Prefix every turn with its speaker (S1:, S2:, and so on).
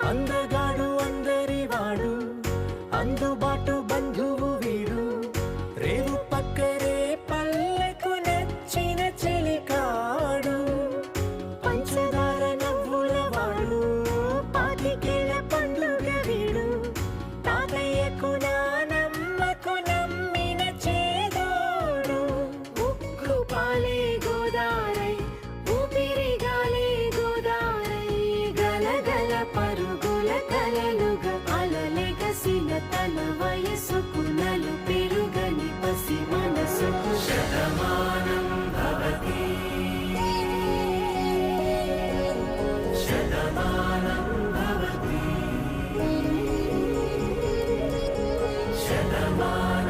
S1: అందగాడు అందరివాడు అందుబాటు బంధువు వీడు రేవు పక్కరే పల్లెకు నచ్చిన చెలికాడు పంచదార నవ్వుల వాడు పాతికేల పండుగ వీడు తాతయ్యకు నానమ్మకు నమ్మిన చేదోడు ఉక్కు పాలే గోదారై ఊపిరి గాలే గోదారై గలగల పరుగుల కలలుగా అలలెగసిన తన వయసుకు నలు పెరుగని పసి మనసుకు శతమానం భవతి శతమానం భవతి శతమానం